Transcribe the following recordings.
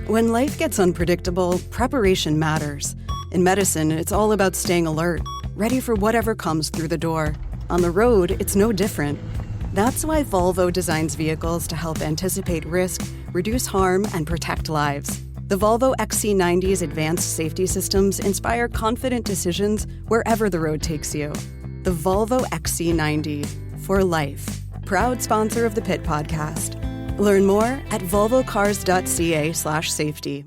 When life gets unpredictable, preparation matters. In medicine, it's all about staying alert, ready for whatever comes through the door. On the road, it's no different. That's why Volvo designs vehicles to help anticipate risk, reduce harm, and protect lives. The Volvo XC90's advanced safety systems inspire confident decisions wherever the road takes you. The Volvo XC90, for life. Proud sponsor of the Pit Podcast. Learn more at volvocars.ca/safety.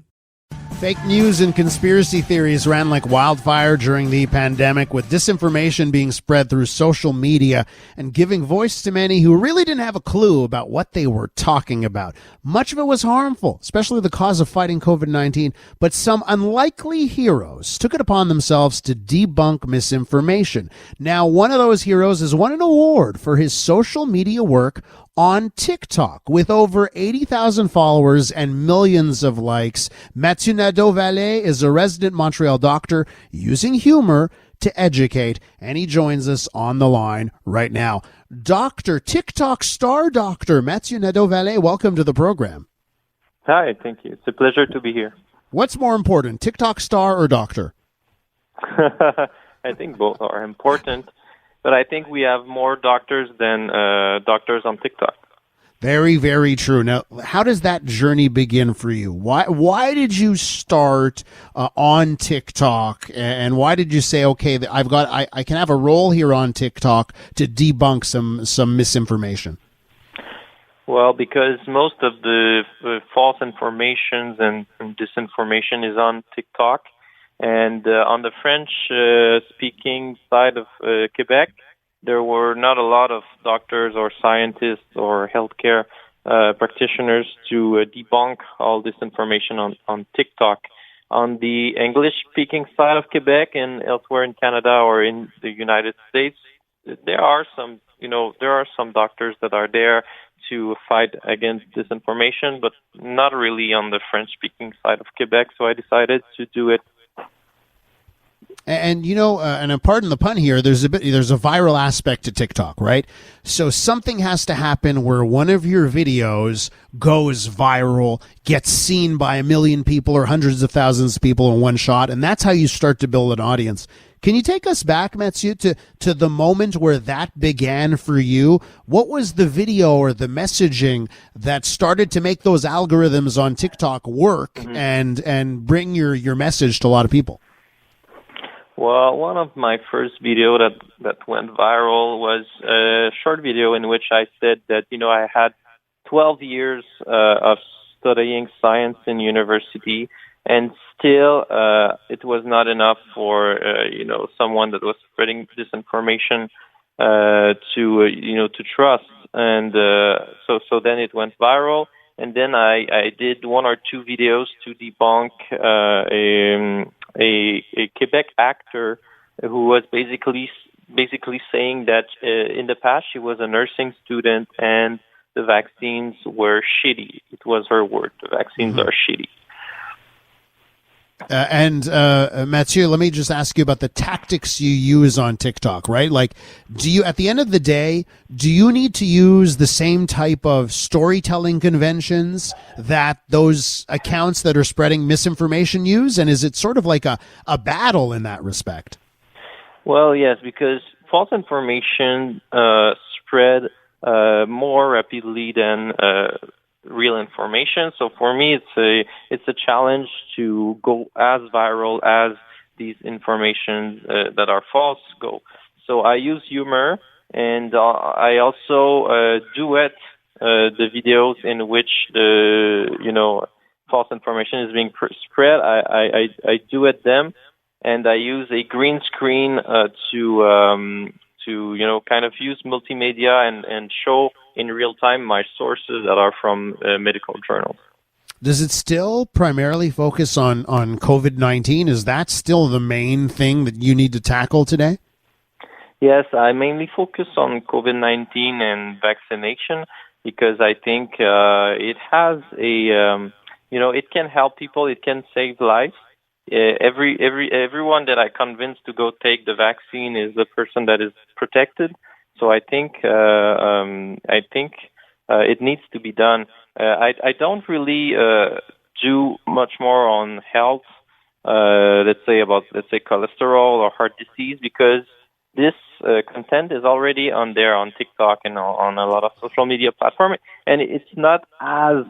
Fake news and conspiracy theories ran like wildfire during the pandemic, with disinformation being spread through social media and giving voice to many who really didn't have a clue about what they were talking about. Much of it was harmful, especially the cause of fighting COVID-19, but some unlikely heroes took it upon themselves to debunk misinformation. Now, one of those heroes has won an award for his social media work on TikTok. With over 80,000 followers and millions of likes, Mathieu Vallée is a resident Montreal doctor using humor to educate, and he joins us on the line right now. TikTok star Dr. Mathieu Vallée, welcome to the program. Hi, thank you. It's a pleasure to be here. What's more important, TikTok star or doctor? I think both are important. But I think we have more doctors than doctors on TikTok. Very, very true. Now, how does that journey begin for you? Why did you start on TikTok, and why did you say, okay, I can have a role here on TikTok to debunk some misinformation? Well, because most of the false information and disinformation is on TikTok. And on the French-speaking side of Quebec, there were not a lot of doctors or scientists or healthcare practitioners to debunk all this information on TikTok. On the English-speaking side of Quebec and elsewhere in Canada or in the United States, there are some doctors that are there to fight against disinformation, but not really on the French-speaking side of Quebec. So I decided to do it. And and pardon the pun here, there's a viral aspect to TikTok, right? So something has to happen where one of your videos goes viral, gets seen by 1 million people or hundreds of thousands of people in one shot, and that's how you start to build an audience. Can you take us back, Mathieu, to the moment where that began for you? What was the video or the messaging that started to make those algorithms on TikTok work and bring your message to a lot of people? Well, one of my first video that went viral was a short video in which I said that, I had 12 years of studying science in university, and still it was not enough for, someone that was spreading disinformation to trust. And so then it went viral. And then I did one or two videos to debunk a Quebec actor who was basically saying that in the past she was a nursing student and the vaccines were shitty. It was her word. The vaccines are shitty. Mathieu, let me just ask you about the tactics you use on TikTok, right? Like, at the end of the day, do you need to use the same type of storytelling conventions that those accounts that are spreading misinformation use? And is it sort of like a battle in that respect? Well, yes, because false information spread more rapidly than real information. So for me, it's a challenge to go as viral as these information that are false go. So I use humor, and I also duet the videos in which the false information is being spread. I duet them, and I use a green screen to kind of use multimedia and show in real time my sources that are from medical journals. Does it still primarily focus on COVID-19? Is that still the main thing that you need to tackle today? Yes, I mainly focus on COVID-19 and vaccination because I think it has it can help people, it can save lives. Everyone that I convince to go take the vaccine is the person that is protected. So I think it needs to be done. I don't really do much more on health, let's say cholesterol or heart disease, because this content is already on there on TikTok and on a lot of social media platforms, and it's not as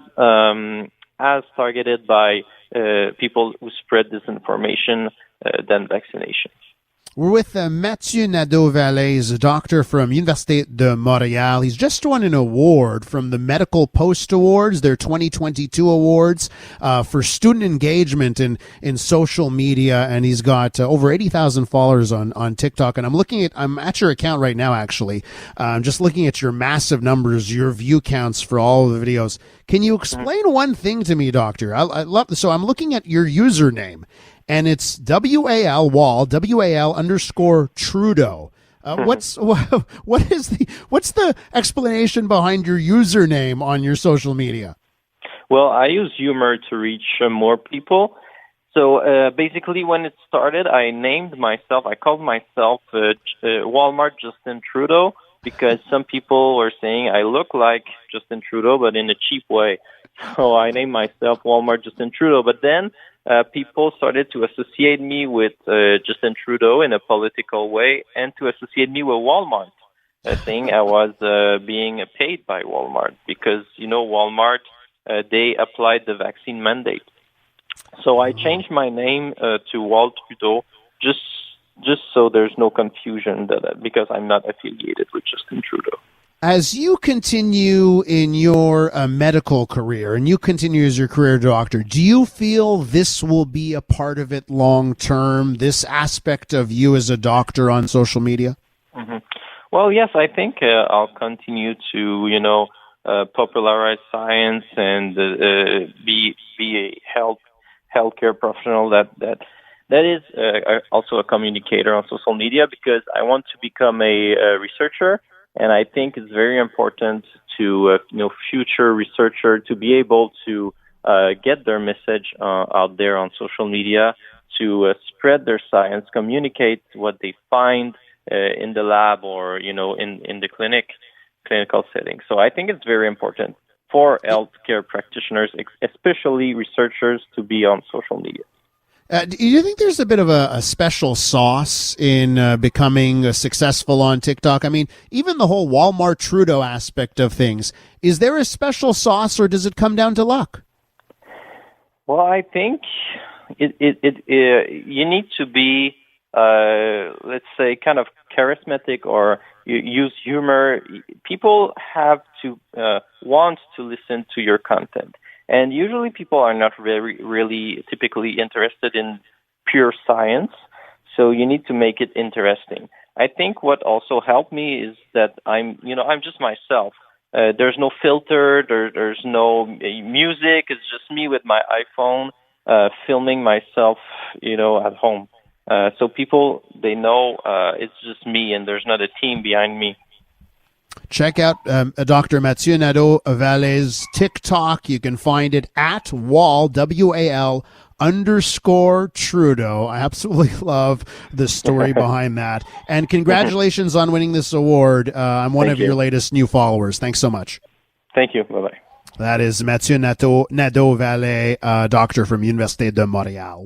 targeted by people who spread disinformation than vaccination. We're with Mathieu Nadeau Vallée. He's a doctor from Université de Montreal. He's just won an award from the Medical Post Awards, their 2022 awards for student engagement in social media, and he's got over 80,000 followers on TikTok. And I'm at your account right now, actually. I'm just looking at your massive numbers, your view counts for all of the videos. Can you explain one thing to me, doctor? So I'm looking at your username, and it's WAL _ Trudeau. What's the explanation behind your username on your social media? Well, I use humor to reach more people. So basically, when it started, I called myself Walmart Justin Trudeau, because some people were saying I look like Justin Trudeau, but in a cheap way. So I named myself Walmart Justin Trudeau. But then people started to associate me with Justin Trudeau in a political way, and to associate me with Walmart, saying I was being paid by Walmart, because, Walmart, they applied the vaccine mandate. So I changed my name to Wal Trudeau, just so there's no confusion, because I'm not affiliated with Justin Trudeau. As you continue in your medical career and you continue as your career doctor, do you feel this will be a part of it long term, this aspect of you as a doctor on social media? Mm-hmm. Well, yes, I think I'll continue to, popularize science and be a healthcare professional that is also a communicator on social media, because I want to become a researcher. And I think it's very important to, future researcher to be able to get their message out there on social media, to spread their science, communicate what they find in the lab or, in the clinical setting. So I think it's very important for healthcare practitioners, especially researchers, to be on social media. Do you think there's a bit of a special sauce in becoming successful on TikTok? I mean, even the whole Walmart Trudeau aspect of things, is there a special sauce, or does it come down to luck? Well, I think you need to be, let's say, kind of charismatic, or you use humor. People have to want to listen to your content. And usually people are not really typically interested in pure science, so you need to make it interesting. I think what also helped me is that I'm just myself. There's no filter, there's no music. It's just me with my iPhone filming myself, at home. So people, they know it's just me, and there's not a team behind me. Check out Dr. Mathieu Nadeau Vallée's TikTok. You can find it at WAL _ Trudeau. I absolutely love the story behind that. And congratulations on winning this award. I'm one of your latest new followers. Thanks so much. Thank you. Bye-bye. That is Mathieu Nadeau Vallée, doctor from Université de Montréal.